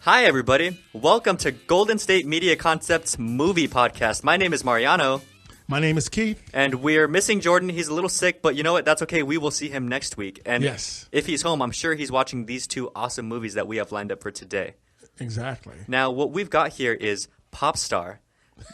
Hi, everybody. Welcome to Golden State Media Concepts Movie Podcast. My name is Mariano. My name is Keith. And we're missing Jordan. He's a little sick, but you know what? That's okay. We will see him next week. And yes, if he's home, I'm sure he's watching these two awesome movies that we have lined up for today. Exactly. Now, what we've got here is Popstar.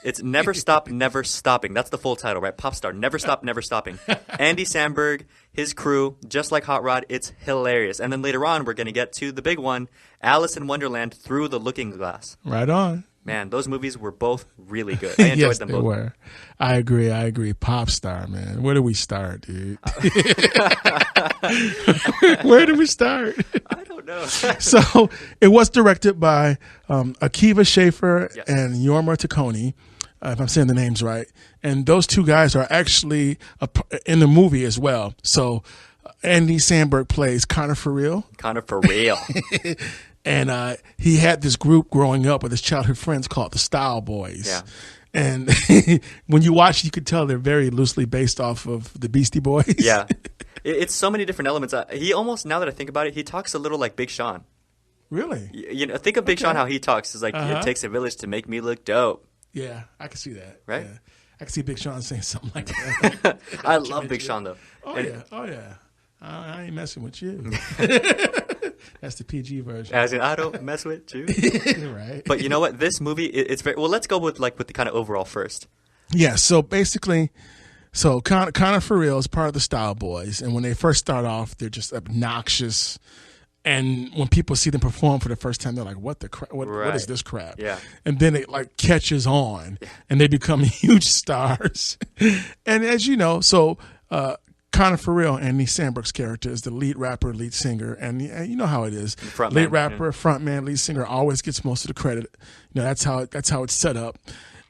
It's Never Stop, Never Stopping. That's the full title, right? Popstar, Never Stop, Never Stopping. Andy Samberg, his crew, just like Hot Rod, it's hilarious. And then later on, we're going to get to the big one, Alice in Wonderland, Through the Looking Glass. Right on. Man, those movies were both really good. I enjoyed yes, them they both. Were. I agree. Popstar, man. Where do we start, dude? Where do we start? I don't know. So it was directed by Akiva Schaffer and Jorma Taccone, if I'm saying the names right. And those two guys are actually in the movie as well. So Andy Samberg plays Connor for real. Connor for real. And he had this group growing up with his childhood friends called the Style Boys. Yeah. And when you watch, you could tell they're very loosely based off of the Beastie Boys. Yeah. It's so many different elements. He almost, now that I think about it, he talks a little like Big Sean. Really? You know, think of Big Sean, how he talks. It's like, it takes a village to make me look dope. Yeah, I can see that. Right? Yeah. I can see Big Sean saying something like that. I love Big Sean, though. Oh, yeah. I ain't messing with you. That's the PG version. As in, I don't mess with you. Right. But you know what? This movie, it's very... Well, let's go with the kind of overall first. Yeah, so basically... So Connor for real is part of the Style Boys, and when they first start off, they're just obnoxious. And when people see them perform for the first time, they're like, "What the crap? What is this crap?" Yeah. And then it like catches on, and they become huge stars. And as you know, so Connor for real, Andy Samberg's character is the lead rapper, lead singer, and you know how it is. Lead rapper, frontman, lead singer always gets most of the credit. You know that's how it's set up.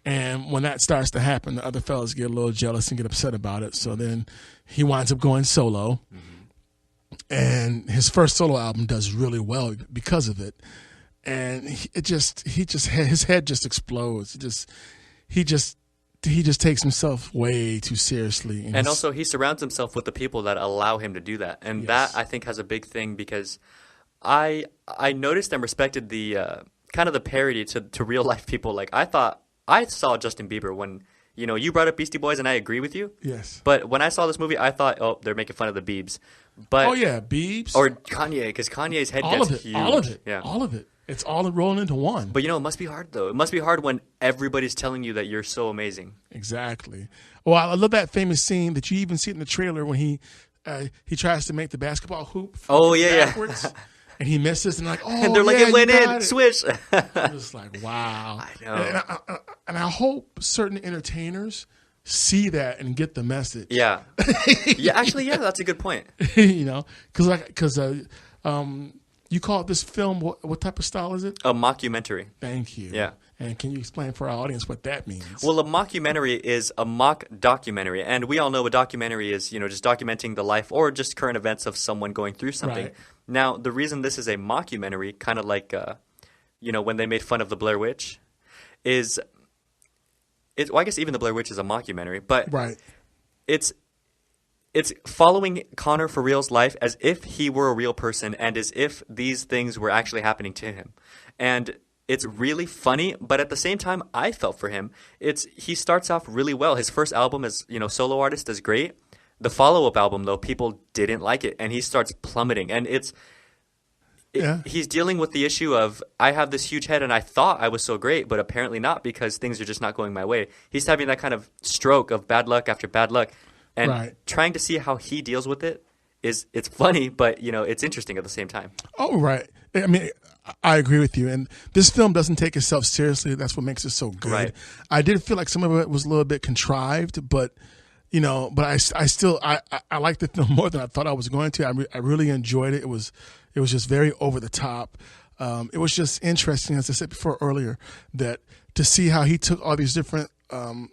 And when that starts to happen, the other fellas get a little jealous and get upset about it. So then he winds up going solo. Mm-hmm. And his first solo album does really well because of it. And his head just explodes. He just takes himself way too seriously. And also he surrounds himself with the people that allow him to do that. And that, I think, has a big thing because I noticed and respected the kind of the parody to real life people. Like I saw Justin Bieber when, you know, you brought up Beastie Boys, and I agree with you. Yes. But when I saw this movie, I thought, oh, they're making fun of the Biebs. But Biebs. Or Kanye, because Kanye's head gets huge. All of it. Yeah. All of it. It's all rolling into one. But, you know, it must be hard, though. It must be hard when everybody's telling you that you're so amazing. Exactly. Well, I love that famous scene that you even see in the trailer when he tries to make the basketball hoop backwards. Yeah. And he misses, and like, oh, and they're like, it went in, switch. I'm just like, wow. I know. And I hope certain entertainers see that and get the message. Yeah. Actually, that's a good point. You know, because you call this film, what type of style is it? A mockumentary. Thank you. Yeah. And can you explain for our audience what that means? Well, a mockumentary is a mock documentary. And we all know a documentary is, you know, just documenting the life or just current events of someone going through something. Right. Now, the reason this is a mockumentary, kind of like, you know, when they made fun of the Blair Witch, well, I guess even the Blair Witch is a mockumentary, but it's following Connor for real's life as if he were a real person and as if these things were actually happening to him. And it's really funny, but at the same time, I felt for him. He starts off really well. His first album as, you know, solo artist is great. The follow-up album, though, people didn't like it, and he starts plummeting. And he's dealing with the issue of, I have this huge head, and I thought I was so great, but apparently not because things are just not going my way. He's having that kind of stroke of bad luck after bad luck. And trying to see how he deals with it it's funny, but, you know, it's interesting at the same time. Oh, right. I mean, I agree with you. And this film doesn't take itself seriously. That's what makes it so good. Right. I did feel like some of it was a little bit contrived, but, you know, but I still liked the film more than I thought I was going to. I really enjoyed it. It was just very over the top. It was just interesting, as I said before earlier, that to see how he took all these different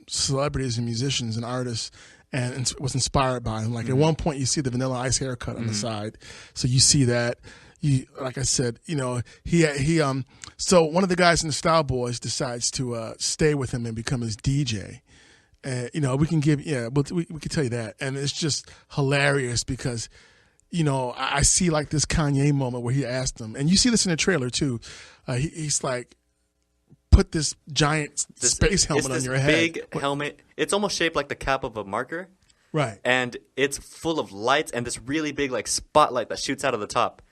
celebrities and musicians and artists and was inspired by them. Like at one point, you see the Vanilla Ice haircut on the side, so you see that. Like I said, you know, so one of the guys in the Style Boys decides to stay with him and become his DJ. You know, we can tell you that, and it's just hilarious because you know, I see like this Kanye moment where he asked him, and you see this in the trailer too. He's like, put this giant space helmet on your head. Big helmet. It's almost shaped like the cap of a marker. Right. And it's full of lights and this really big like spotlight that shoots out of the top.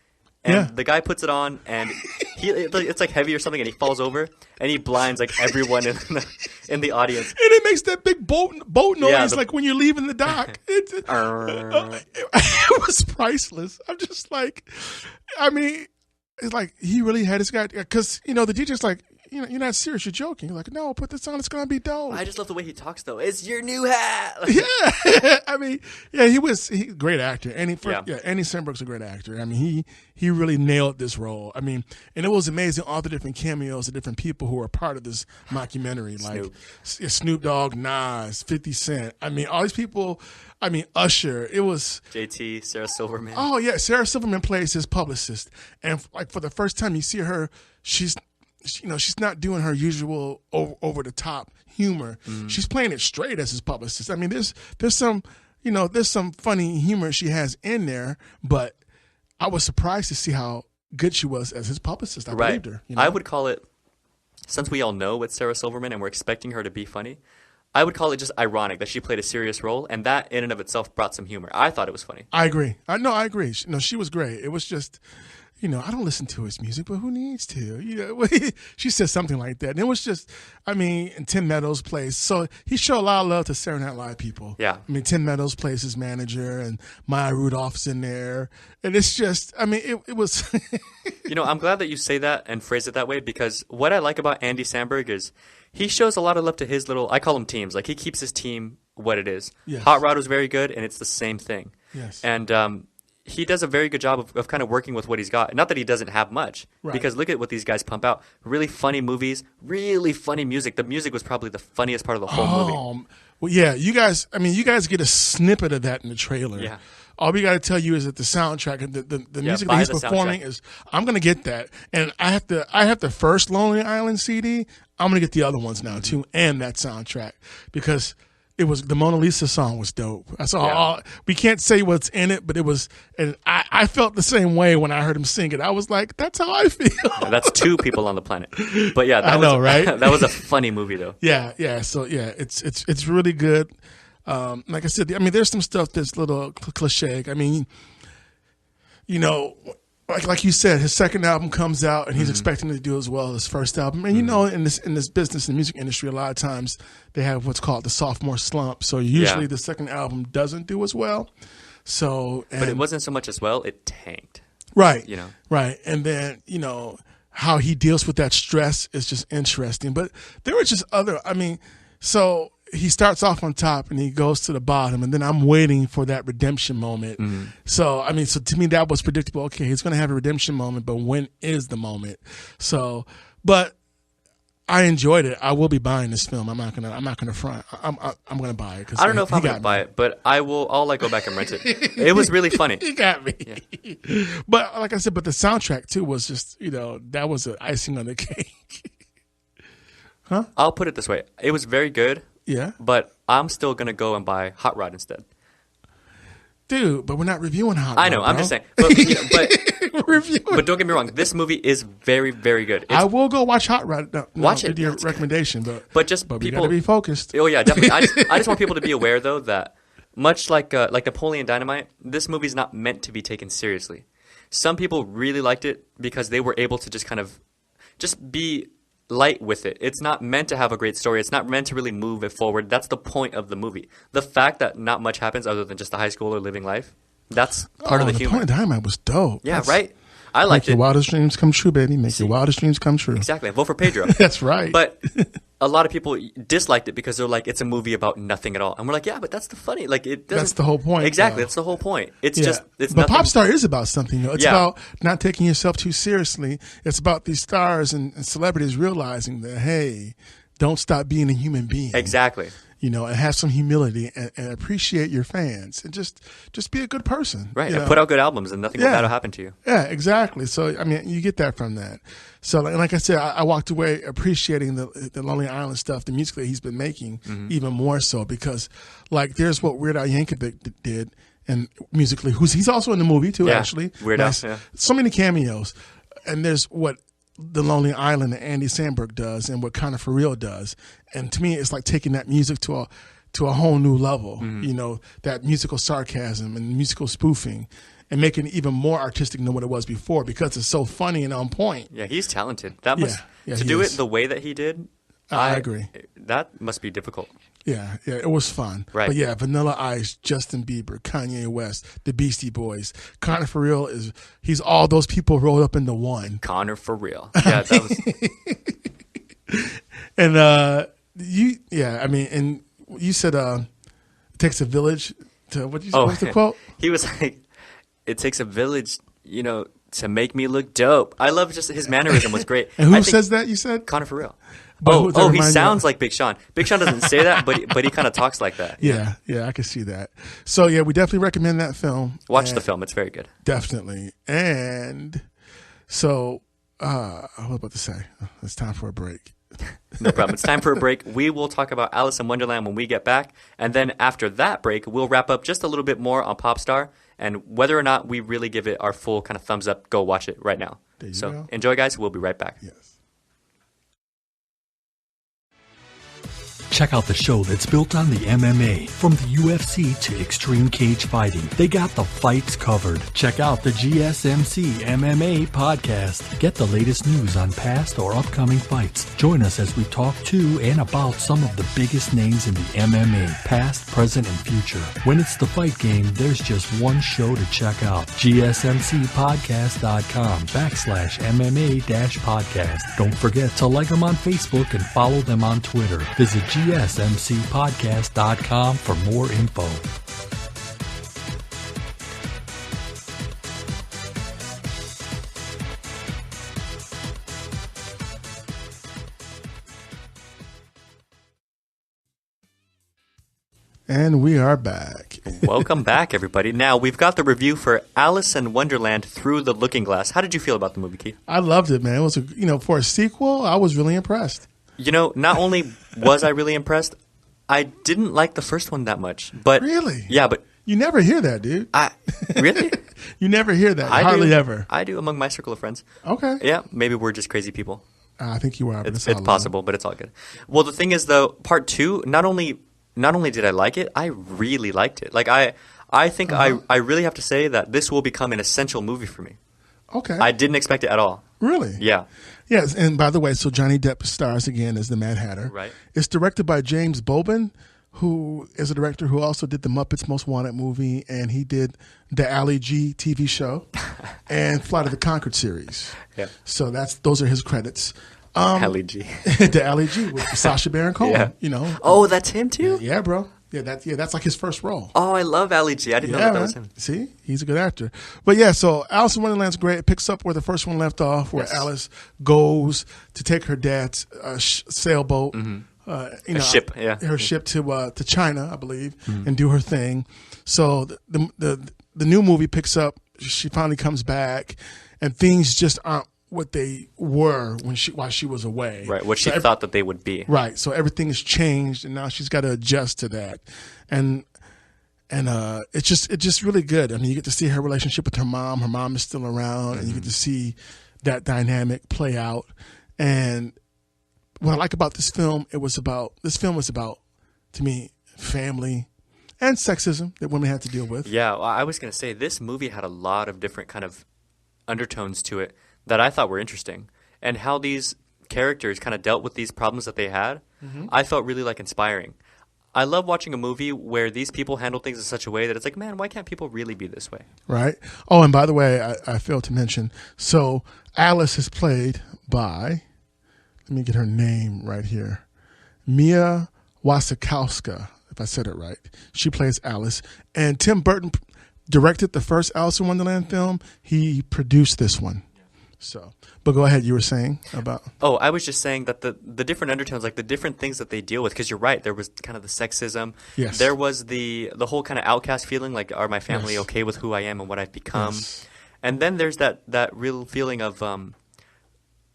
And the guy puts it on, and it's like heavy or something, and he falls over, and he blinds like everyone in the audience. And it makes that big boat noise, like when you're leaving the dock. It was priceless. I'm just like, I mean, it's like he really had his guy, because you know the DJ's like, you know, you're not serious, you're joking. You're like, no, put this on, it's gonna be dope. I just love the way he talks though. It's your new hat. Yeah, I mean, yeah, he's a great actor, and Andy Samberg's a great actor. I mean, he really nailed this role. I mean, and it was amazing all the different cameos of different people who were part of this mockumentary, like Snoop Dogg, Nas, 50 Cent. I mean, all these people. I mean, Usher. It was JT, Sarah Silverman. Oh yeah, Sarah Silverman plays his publicist, and like for the first time you see her, she's not doing her usual over the top humor. She's playing it straight as his publicist. I mean, there's some funny humor she has in there, but I was surprised to see how good she was as his publicist. I believed her. You know? I would call it, since we all know with Sarah Silverman and we're expecting her to be funny, I would call it just ironic that she played a serious role, and that in and of itself brought some humor. I thought it was funny. I agree. I agree. No, she was great. It was just, you know, I don't listen to his music, but who needs to? You know, she said something like that. And it was just, I mean, and Tim Meadows plays. So he showed a lot of love to Saturday Night Live people. Yeah. I mean, Tim Meadows plays his manager, and Maya Rudolph's in there. And it's just, I mean, it was. You know, I'm glad that you say that and phrase it that way, because what I like about Andy Samberg is he shows a lot of love to his little, I call them teams. Like, he keeps his team what it is. Yes. Hot Rod was very good, and it's the same thing. Yes. And he does a very good job of kind of working with what he's got. Not that he doesn't have much, because look at what these guys pump out. Really funny movies, really funny music. The music was probably the funniest part of the whole movie. Well, yeah, you guys get a snippet of that in the trailer. Yeah. All we got to tell you is that the soundtrack, the music that he's performing is, I'm going to get that. And I have the first Lonely Island CD. I'm going to get the other ones now too, and that soundtrack, because it was, the Mona Lisa song was dope. That's all. We can't say what's in it, but it was, and I felt the same way when I heard him sing it. I was like, that's how I feel. Yeah, that's two people on the planet. But yeah, right? That was a funny movie though. Yeah. So yeah, it's really good. Like I said, I mean, there's some stuff that's a little cliche. I mean, you know, like you said, his second album comes out, and he's expecting to do as well as his first album. And you know, in this business, in the music industry, a lot of times they have what's called the sophomore slump. So usually the second album doesn't do as well. So, but it wasn't so much as well; it tanked. Right. You know. Right, and then you know how he deals with that stress is just interesting. But there were just other. I mean, so he starts off on top and he goes to the bottom, and then I'm waiting for that redemption moment. So, I mean, so to me that was predictable. Okay, he's going to have a redemption moment, but when is the moment? So, but I enjoyed it. I will be buying this film. I'm not gonna front. I'm gonna buy it. I don't know if I'm gonna buy it, but I'll like go back and rent it. It was really funny. He got me. Yeah. But like I said, but the soundtrack too was just, you know, that was the icing on the cake. Huh? I'll put it this way: it was very good. Yeah. But I'm still going to go and buy Hot Rod instead. Dude, but we're not reviewing Hot Rod. I know, bro. I'm just saying. But, you know, but don't get me wrong. This movie is very, very good. I will go watch Hot Rod. No, watch it. Your recommendation. But we people, got to be focused. Oh, yeah, definitely. I just want people to be aware, though, that much like Napoleon Dynamite, this movie's not meant to be taken seriously. Some people really liked it because they were able to just kind of just be light with it. It's not meant to have a great story. It's not meant to really move it forward. That's the point of the movie. The fact that not much happens other than just a high schooler living life, that's part of the humor. Napoleon Dynamite was dope. Yeah, right? I liked it. Make your wildest dreams come true, baby. Make your wildest dreams come true. Exactly. Vote for Pedro. That's right. But a lot of people disliked it because they're like, it's a movie about nothing at all. And we're like, yeah, but that's the funny. Like, it doesn't. That's the whole point. Exactly. That's the whole point. It's just, it's but nothing. Popstar is about something, though. It's about not taking yourself too seriously. It's about these stars and celebrities realizing that, hey, don't stop being a human being. Exactly. You know, and have some humility and appreciate your fans and just be a good person. Right. And put out good albums and nothing bad will happen to you. Yeah, exactly. So, I mean, you get that from that. So, like I said, I walked away appreciating the Lonely Island stuff, the music that he's been making, even more so because, like, there's what Weird Al Yankovic did, and musically. He's also in the movie too, actually. Weird nice. Yeah. So many cameos. And there's what The Lonely Island that Andy Samberg does and what Kind of For Real does. And to me, it's like taking that music to a whole new level, that musical sarcasm and musical spoofing and making it even more artistic than what it was before because it's so funny and on point. Yeah, he's talented. That must to do it the way that he did. I agree. That must be difficult. Yeah, it was fun. Right. But yeah, Vanilla Ice, Justin Bieber, Kanye West, the Beastie Boys. Connor For Real he's all those people rolled up into one. Connor For Real. Yeah, that was. And and you said it takes a village to what's the quote? He was like, it takes a village, to make me look dope. I love just his mannerism was great. And who says that, you said? Connor For Real. But he sounds like Big Sean. Big Sean doesn't say that, but he kind of talks like that. Yeah, I can see that. So yeah, we definitely recommend that film. Watch the film; it's very good. Definitely. And so, what was I about to say? It's time for a break. No problem. It's time for a break. We will talk about Alice in Wonderland when we get back, and then after that break, we'll wrap up just a little bit more on Popstar and whether or not we really give it our full kind of thumbs up. Go watch it right now. So enjoy, guys. We'll be right back. Yes. Check out the show that's built on the MMA. From the UFC to extreme cage fighting, they got the fights covered. Check out the GSMC MMA podcast. Get the latest news on past or upcoming fights. Join us as we talk to and about some of the biggest names in the MMA, past, present, and future. When it's the fight game, there's just one show to check out. GSMCpodcast.com/MMA-podcast. Don't forget to like them on Facebook and follow them on Twitter. Visit GSMCpodcast.com for more info. And we are back. Welcome back, everybody. Now, we've got the review for Alice in Wonderland Through the Looking Glass. How did you feel about the movie, Keith? I loved it, man. It was, for a sequel, I was really impressed. Not only was I really impressed, I didn't like the first one that much. But really? Yeah, but you never hear that, dude. Really? You never hear that. Hardly ever. I do among my circle of friends. Okay. Yeah, maybe we're just crazy people. I think you are. But it's possible, but it's all good. Well, the thing is, though, part two, not only did I like it, I really liked it. Like I think I really have to say that this will become an essential movie for me. Okay. I didn't expect it at all. Really? Yeah. Yes, and by the way, so Johnny Depp stars again as the Mad Hatter. Right. It's directed by James Bobin, who is a director who also did the Muppets Most Wanted movie, and he did the Ali G TV show and Flight of the Conchords series. Yeah. So those are his credits. Ali G. The Ali G with Sacha Baron Cohen. Yeah. Oh, that's him too? Yeah, bro. Yeah, that's like his first role. Oh, I love Ali G. I didn't know that was him. See, he's a good actor. But yeah, so Alice in Wonderland's great. It picks up where the first one left off, where Alice goes to take her dad's sailboat, ship, her ship to China, I believe, and do her thing. So the new movie picks up. She finally comes back, and things just aren't what they were while she was away. Right, what she thought that they would be. Right, so everything has changed, and now she's got to adjust to that. And it's just really good. I mean, you get to see her relationship with her mom. Her mom is still around, and you get to see that dynamic play out. And what I like about this film, was about, to me, family and sexism that women have to deal with. Yeah, well, I was going to say, this movie had a lot of different kind of undertones to it that I thought were interesting, and how these characters kind of dealt with these problems that they had, I felt really inspiring. I love watching a movie where these people handle things in such a way that it's like, man, why can't people really be this way? Right. Oh, and by the way, I failed to mention, so Alice is played by, let me get her name right here, Mia Wasikowska, if I said it right. She plays Alice, and Tim Burton directed the first Alice in Wonderland film. He produced this one. So, but go ahead. You were saying about. Oh, I was just saying that the different undertones, like the different things that they deal with. Because you're right, there was kind of the sexism. Yes. There was the whole kind of outcast feeling, like, are my family okay with who I am and what I've become? Yes. And then there's that real feeling of,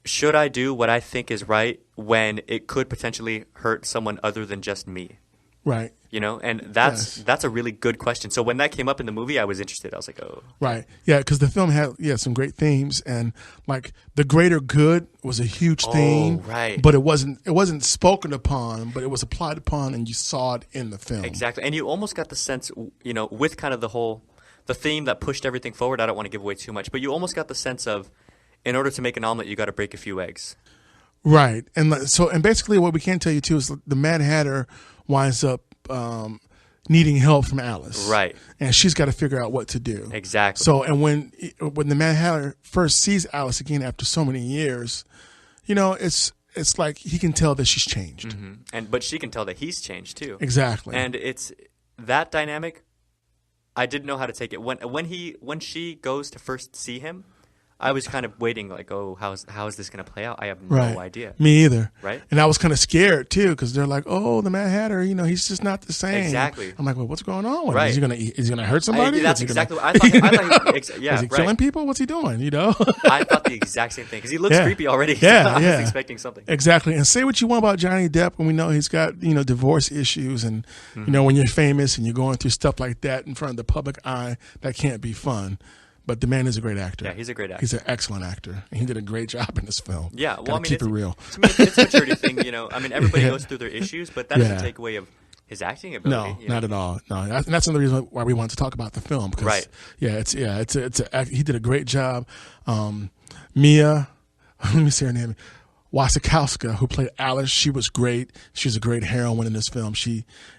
should I do what I think is right when it could potentially hurt someone other than just me? Right. You know, and that's a really good question. So when that came up in the movie, I was interested. I was like, oh. Right. Yeah, because the film had some great themes, and like the greater good was a huge theme. Right. But it wasn't spoken upon, but it was applied upon, and you saw it in the film. Exactly. And you almost got the sense, you know, with kind of the theme that pushed everything forward. I don't want to give away too much, but you almost got the sense of, in order to make an omelet, you got to break a few eggs. Right. And basically what we can tell you too is the Mad Hatter winds up needing help from Alice. Right. And she's got to figure out what to do. Exactly. So, and when the Mad Hatter first sees Alice again after so many years, you know, it's like he can tell that she's changed. Mm-hmm. But she can tell that he's changed too. Exactly. And it's that dynamic. I didn't know how to take it. When she goes to first see him, I was kind of waiting, like, oh, how is this going to play out? I have no idea. Me either. Right? And I was kind of scared too, because they're like, oh, the Mad Hatter, you know, he's just not the same. Exactly. I'm like, well, what's going on with him? Right. Is he gonna hurt somebody? That's exactly what I thought. Is he killing people? What's he doing? You know? I thought the exact same thing, because he looks creepy already. Yeah, I was expecting something. Exactly. And say what you want about Johnny Depp, and we know he's got, you know, divorce issues, and you know, when you're famous and you're going through stuff like that in front of the public eye, that can't be fun. But the man is a great actor. Yeah, he's a great actor. He's an excellent actor, and he did a great job in this film. Yeah, well, I mean, keep it real. To me, it's a maturity thing, you know. I mean, everybody goes through their issues, but that doesn't take away of his acting ability. No, not at all. No, and that's another reason why we wanted to talk about the film. Because, he did a great job. Mia, let me say her name. Wasikowska, who played Alice, she was great. She was a great heroine in this film.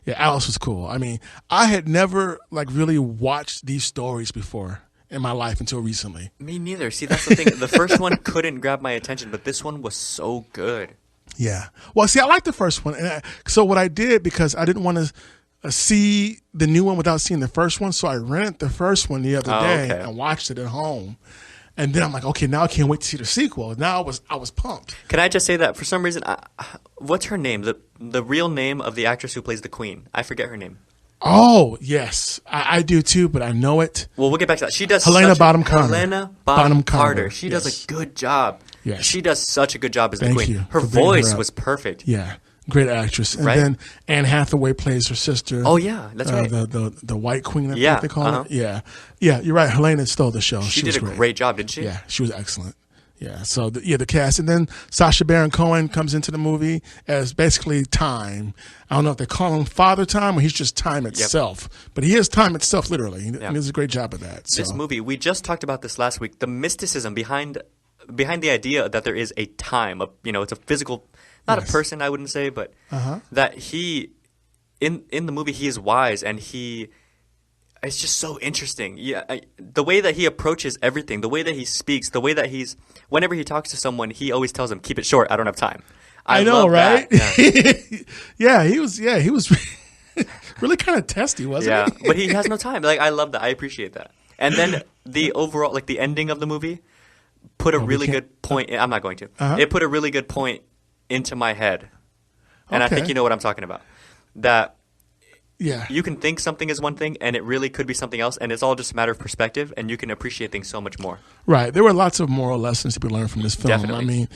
Alice was cool. I mean, I had never really watched these stories before in my life until recently. Me neither. See, that's the thing. The first one couldn't grab my attention, but this one was so good. Yeah. Well, see, I like the first one. So what I did, because I didn't want to see the new one without seeing the first one, so I rented the first one the other day and watched it at home. And then I'm like, okay, now I can't wait to see the sequel. Now I was pumped. Can I just say that for some reason, what's her name? The real name of the actress who plays the Queen. I forget her name. Oh, yes. I do too, but I know it. Well, we'll get back to that. She does Helena Bonham Carter. Helena Bonham Carter. She does a good job. Yes. She does such a good job as the Queen. You her voice was perfect. Yeah. Great actress. And then Anne Hathaway plays her sister. Oh, yeah. That's right. The White Queen, I think they call it. Yeah. Yeah, you're right. Helena stole the show. She did a great job, didn't she? Yeah, she was excellent. Yeah, so the cast. And then Sacha Baron Cohen comes into the movie as basically time. I don't know if they call him Father Time or he's just time itself. But he is time itself, literally. And he does a great job of that. This movie, we just talked about this last week, the mysticism behind the idea that there is a time. It's a physical, not a person, I wouldn't say, but that he, in the movie, he is wise, and it's just so interesting. Yeah, the way that he approaches everything, the way that he speaks, the way that whenever he talks to someone, he always tells them, "Keep it short. I don't have time." I know, right? Yeah. He was really kind of testy, wasn't he? But he has no time. I love that. I appreciate that. And then the overall, the ending of the movie put a really good point. I'm not going to. It put a really good point into my head, and I think you know what I'm talking about. That. Yeah. You can think something is one thing, and it really could be something else, and it's all just a matter of perspective, and you can appreciate things so much more. Right. There were lots of moral lessons to be learned from this film. Definitely.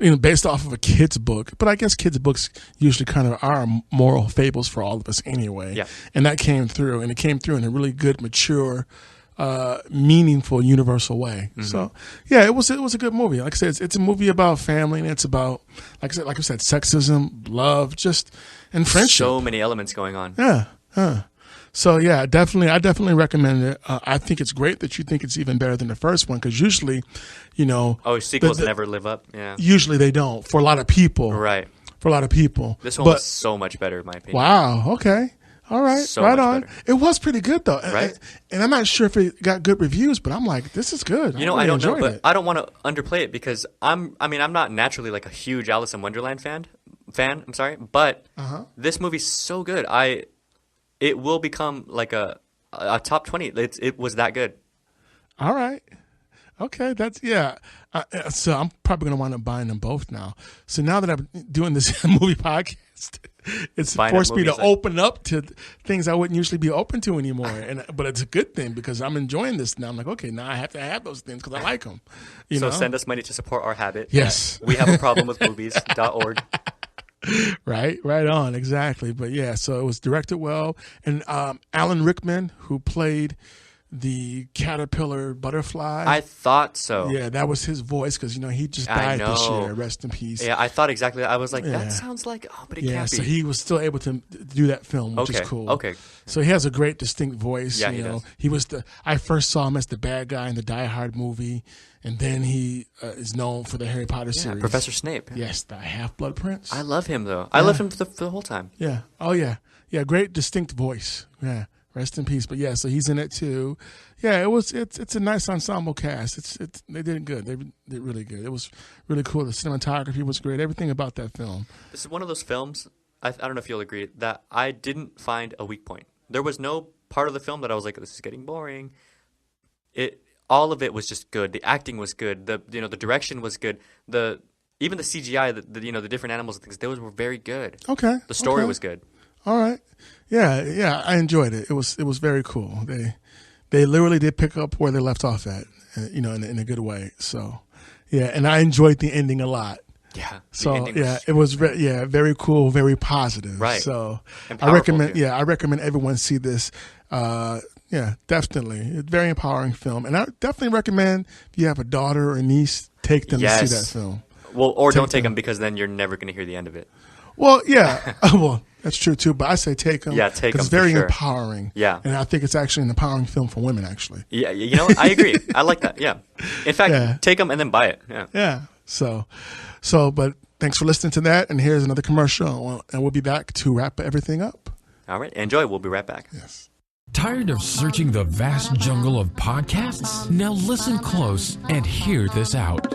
I mean, based off of a kid's book, but I guess kids' books usually kind of are moral fables for all of us anyway. Yeah. And that came through, and it came through in a really good, mature, meaningful, universal way. Mm-hmm. So, yeah, it was a good movie. Like I said, it's a movie about family, and it's about, like I said, sexism, love, and friendship. So many elements going on. Yeah. So yeah, I definitely recommend it. I think it's great that you think it's even better than the first one, because usually, sequels never live up. Yeah. Usually they don't, for a lot of people. Right. For a lot of people. This one was so much better, in my opinion. Wow. Okay. All right. So right much on. better. It was pretty good though. Right. And I'm not sure if it got good reviews, but I'm like, this is good. I don't know, but I don't want to underplay it, because I'm not naturally like a huge Alice in Wonderland fan. I'm sorry, but this movie's so good. It will become like a top 20. It was that good. All right. Okay, so I'm probably going to wind up buying them both now. So now that I'm doing this movie podcast, it's forced me to open up to things I wouldn't usually be open to anymore. But it's a good thing, because I'm enjoying this now. I'm like, okay, now I have to have those things because I like them. So send us money to support our habit. Yes. We have a problem with movies.org. Right on, exactly. But yeah, so it was directed well, and Alan Rickman, who played the caterpillar butterfly. I thought so. Yeah, that was his voice because he just died this year. Rest in peace. Yeah, I thought exactly that. I was like, that sounds like, but it can't be. So he was still able to do that film, which is cool. Okay. So he has a great, distinct voice. Yeah, he does. He was I first saw him as the bad guy in the Die Hard movie, and then he is known for the Harry Potter series. Professor Snape. Yes, the Half-Blood Prince. I love him though. I loved him for the whole time. Yeah. Oh yeah. Yeah. Great, distinct voice. Yeah. Rest in peace. But yeah, so he's in it too. Yeah, it's a nice ensemble cast. They did good. They did really good. It was really cool. The cinematography was great. Everything about that film. This is one of those films, I don't know if you'll agree, that I didn't find a weak point. There was no part of the film that I was like, this is getting boring. All of it was just good. The acting was good. The direction was good. Even the CGI, the different animals and things, those were very good. Okay. The story was good. All right. Yeah, I enjoyed it. It was very cool. They literally did pick up where they left off at, in a good way. So, yeah, and I enjoyed the ending a lot. Yeah. So it was very cool, very positive. Right. So and I recommend too. I recommend everyone see this. Definitely, it's a very empowering film, and I definitely recommend if you have a daughter or a niece, take them to see that film. Well, or don't take them because then you're never going to hear the end of it. Well, yeah. Well, that's true too. But I say take them. Yeah, take them. It's very empowering. Yeah, and I think it's actually an empowering film for women. Actually. Yeah, I agree. I like that. Yeah. In fact, take them and then buy it. Yeah. Yeah. So, but thanks for listening to that. And here's another commercial, and we'll be back to wrap everything up. All right. Enjoy. We'll be right back. Yes. Tired of searching the vast jungle of podcasts? Now listen close and hear this out.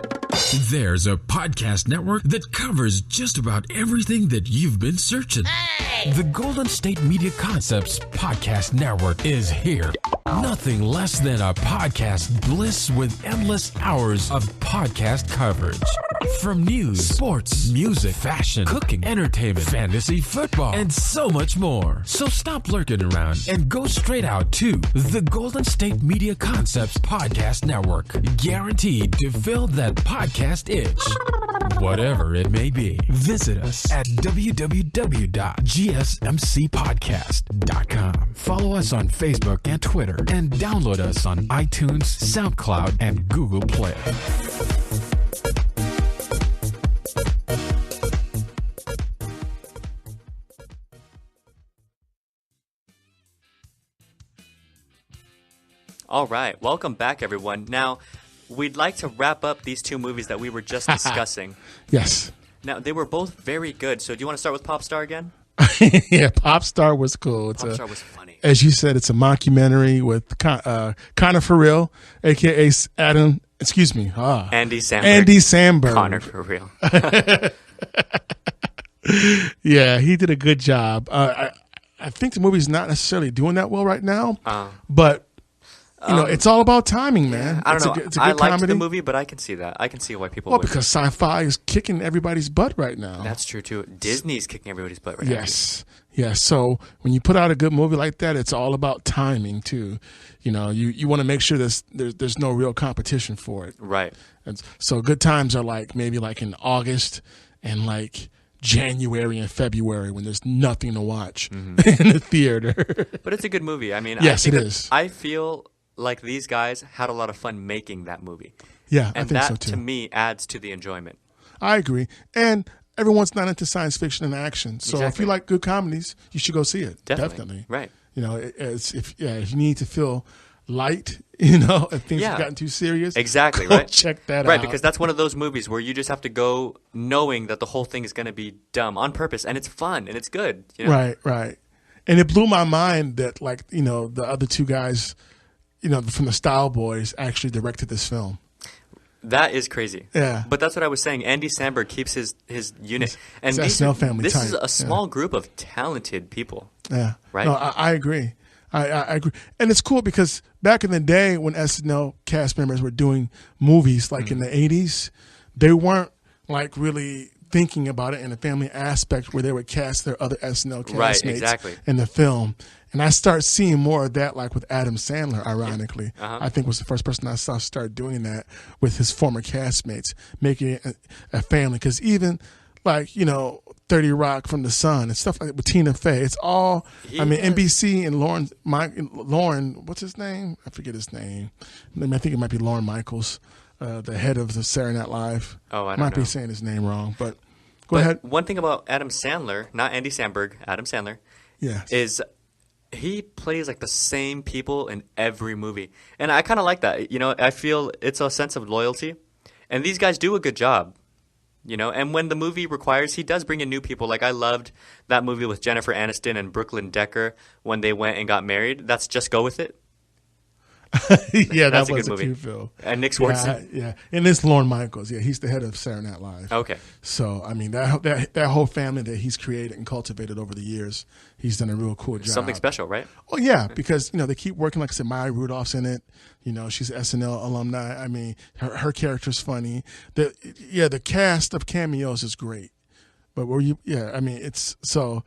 There's a podcast network that covers just about everything that you've been searching. Hey! The Golden State Media Concepts Podcast Network is here. Nothing less than a podcast bliss with endless hours of podcast coverage. From news, sports, music, fashion, cooking, entertainment, fantasy, football, and so much more. So stop lurking around and go straight out to the Golden State Media Concepts Podcast Network. Guaranteed to fill that podcast itch. Whatever it may be. Visit us at www.gsmcpodcast.com. Follow us on Facebook and Twitter, and download us on iTunes, SoundCloud, and Google Play. All right. Welcome back, everyone. Now, we'd like to wrap up these two movies that we were just discussing. Yes. Now, they were both very good. So do you want to start with Popstar again? Yeah, Popstar was cool. Popstar was funny. As you said, it's a mockumentary with Connor For Real, a.k.a. Andy Samberg. Andy Samberg. Connor For Real. Yeah, he did a good job. I think the movie's not necessarily doing that well right now, but it's all about timing, man. I don't know. It's a I good liked comedy. the movie, but I can see that. I can see why people. Well, because sci-fi is kicking everybody's butt right now. That's true too. Disney's kicking everybody's butt right now. Yes. So when you put out a good movie like that, it's all about timing too. You want to make sure there's no real competition for it. Right. And so good times are maybe in August and January and February when there's nothing to watch in the theater. But it's a good movie. I mean, yes, it is. I feel like these guys had a lot of fun making that movie. Yeah, and I think so that too. To me adds to the enjoyment. I agree. And everyone's not into science fiction and action. So Exactly. if you like good comedies, you should go see it. Definitely. Right. If you need to feel light, if things have gotten too serious. Exactly, go right. check that out. Right, because that's one of those movies where you just have to go knowing that the whole thing is going to be dumb on purpose, and it's fun and it's good. Right. And it blew my mind that the other two guys, from the Style Boys actually directed this film. That is crazy. Yeah. But that's what I was saying. Andy Samberg keeps his unit. And it's SNL family this type. is a small group of talented people. Yeah. Right? No, I agree. I agree. And it's cool because back in the day when SNL cast members were doing movies in the 80s, they weren't really thinking about it in a family aspect where they would cast their other SNL castmates in the film. And I start seeing more of that with Adam Sandler, ironically. I think was the first person I saw start doing that with his former castmates, making it a family. Because even like 30 Rock from the Sun and stuff like that with Tina Fey. It's all NBC and Lauren, what's his name? I forget his name. I think it might be Lorne Michaels, the head of the Saturday Night Live. Oh, I don't know. Might be saying his name wrong, but go ahead. One thing about Adam Sandler, not Andy Samberg, Adam Sandler, is he plays like the same people in every movie. And I kind of like that. I feel it's a sense of loyalty. And these guys do a good job. And when the movie requires, he does bring in new people. Like I loved that movie with Jennifer Aniston and Brooklyn Decker when they went and got married. That's Just Go With It. Yeah, that's that a was good a movie. cute film. And Nick Swartzen. Yeah. And it's Lorne Michaels. Yeah, he's the head of Saturday Night Live. Okay. So, I mean, that whole family that he's created and cultivated over the years, he's done a real cool job. Something special, right? Oh, yeah, because, they keep working. Like I said, Maya Rudolph's in it. She's an SNL alumni. I mean, her character's funny. The cast of cameos is great. But it's so,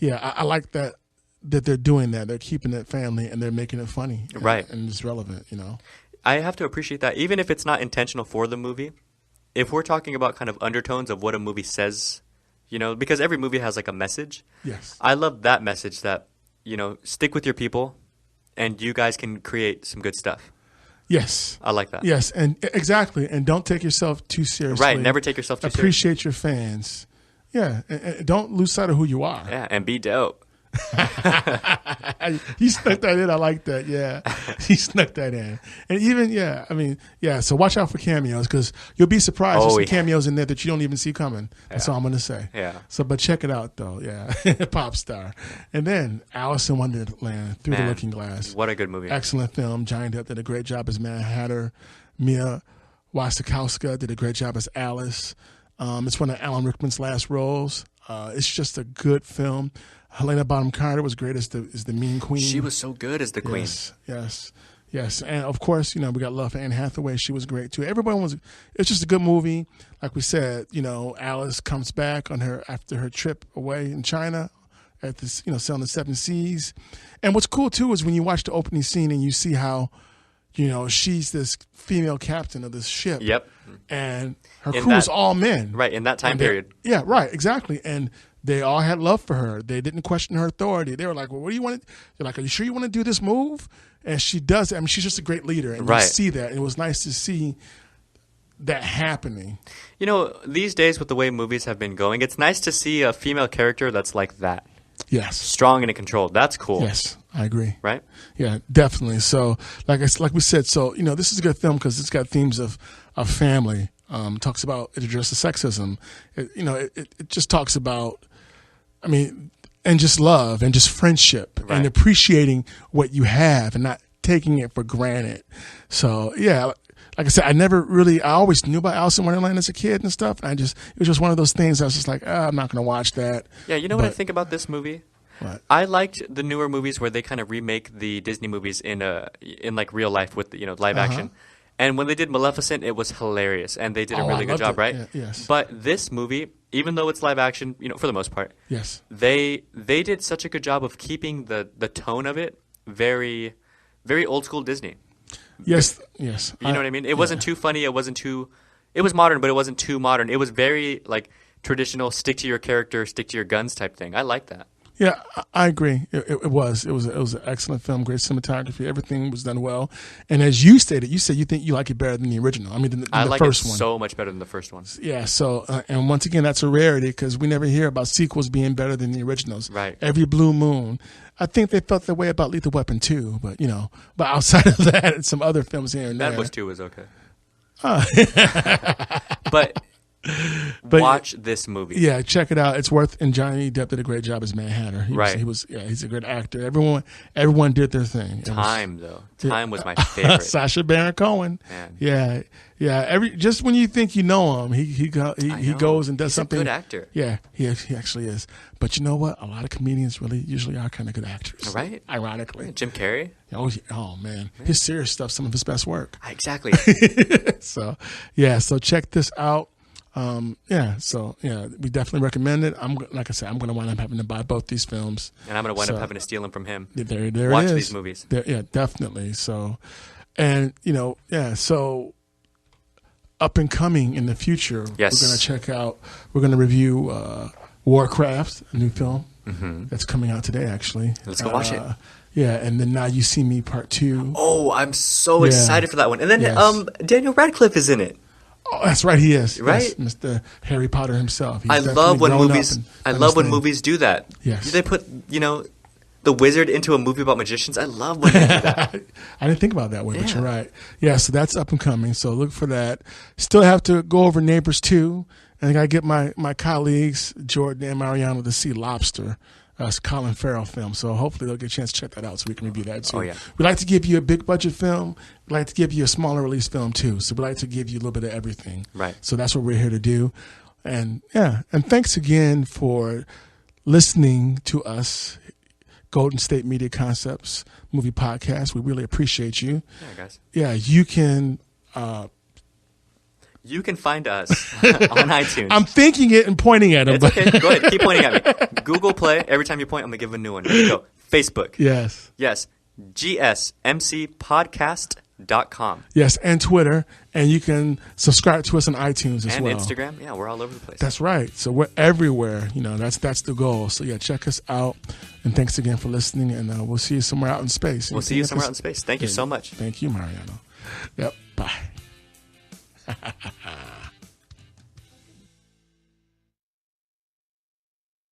I like that they're doing that. They're keeping it family and they're making it funny. Right. And it's relevant, I have to appreciate that. Even if it's not intentional for the movie, if we're talking about kind of undertones of what a movie says, because every movie has like a message. Yes. I love that message that, stick with your people and you guys can create some good stuff. Yes. I like that. Yes, and exactly. And don't take yourself too seriously. Right. Never take yourself too seriously. Appreciate your fans. Yeah. And don't lose sight of who you are. Yeah. And be dope. He snuck that in. I like that. Yeah, he snuck that in. And even so watch out for cameos because you'll be surprised. There's some cameos in there that you don't even see coming. That's all I'm gonna say. Yeah. So, but check it out though. Yeah, Popstar, and then Alice in Wonderland, Through the Looking Glass. What a good movie. Excellent film. Johnny Depp did a great job as Mad Hatter. Mia Wasikowska did a great job as Alice. It's one of Alan Rickman's last roles. It's just a good film. Helena Bonham Carter was great as the mean queen. She was so good as the queen. Yes. And of course, we got love for Anne Hathaway. She was great too. It's just a good movie. Like we said, Alice comes back after her trip away in China at this, sailing the seven seas. And what's cool too is when you watch the opening scene and you see how, she's this female captain of this ship. Yep. And her crew is all men. Right, in that time period. Yeah, right, exactly. And they all had love for her. They didn't question her authority. They were like, well, what do you want? They're like, are you sure you want to do this move? And she does. I mean, she's just a great leader. And you see that. And it was nice to see that happening. These days with the way movies have been going, it's nice to see a female character that's like that. Yes. Strong and controlled. That's cool. Yes, I agree. Right? Yeah, definitely. So, like we said, this is a good film because it's got themes of family. Talks about, it addresses sexism. It just talks about, and just love and just friendship and appreciating what you have and not taking it for granted. So, yeah, like I said, I always knew about Alice in Wonderland as a kid and stuff. It was just one of those things I was just like, I'm not going to watch that. Yeah, what I think about this movie? What? I liked the newer movies where they kind of remake the Disney movies in like real life with live action. And when they did Maleficent, it was hilarious, and they did a really good job, right? Yeah, yes. But this movie, even though it's live action, for the most part, yes, they did such a good job of keeping the tone of it very, very old school Disney. Yes. You know what I mean? It wasn't too funny. It was modern, but it wasn't too modern. It was very like traditional, stick to your character, stick to your guns type thing. I like that. Yeah, I agree. It was an excellent film, great cinematography. Everything was done well. And as you stated, you said you think you like it better than the original. Than I the like first it one. So much better than the first one. Yeah. So, and once again, that's a rarity because we never hear about sequels being better than the originals. Right. Every blue moon. I think they felt that way about Lethal Weapon 2, but but outside of that, some other films here and there. Bad Boys 2 was okay. But watch this movie. Yeah, check it out. It's worth. And Johnny Depp did a great job as Mad Hatter. He's a great actor. Everyone did their thing. Time was my favorite. Sacha Baron Cohen. Man. Yeah. Just when you think you know him, he goes and does something. He's a good actor. Yeah, he actually is. But you know what? A lot of comedians usually are kind of good actors. Right. Ironically. Jim Carrey. Oh man, his serious stuff, some of his best work. Exactly. So check this out. We definitely recommend it. Like I said, I'm going to wind up having to buy both these films, and I'm going to wind up having to steal them from him. There watch it is. These movies. Yeah, definitely. So, and so up and coming in the future, Yes. we're going to review Warcraft, a new film that's coming out today, actually. Let's go watch it. Yeah, and then Now You See Me Part 2. Oh, I'm so excited for that one. And then Yes. Daniel Radcliffe is in it. Oh, that's right, he is. Right? Yes, Mr. Harry Potter himself. He's I love when definitely grown movies. up and I love when understand. movies do that. Yes. They put the wizard into a movie about magicians. I love when they do that. I didn't think about it that way, but you're right. Yeah, so that's up and coming. So look for that. Still have to go over Neighbors 2. And I got to get my colleagues, Jordan and Mariano, to see Lobster. It's a Colin Farrell film. So hopefully they'll get a chance to check that out so we can review that too. Oh, yeah. We like to give you a big budget film. We like to give you a smaller release film too. So we like to give you a little bit of everything. Right. So that's what we're here to do. And and thanks again for listening to us, Golden State Media Concepts Movie Podcast. We really appreciate you. Yeah, guys. Yeah, you can... You can find us on iTunes. I'm thinking it and pointing at him. It's okay. Go ahead. Keep pointing at me. Google Play. Every time you point, I'm going to give a new one. Here we go. Facebook. Yes. Yes. GSMCpodcast.com. Yes, and Twitter. And you can subscribe to us on iTunes as well. And Instagram. Yeah, we're all over the place. That's right. So we're everywhere. That's the goal. So yeah, check us out. And thanks again for listening. And we'll see you somewhere out in space. We'll see you somewhere out in space. Thank you so much. Thank you, Mariano. Yep. Bye.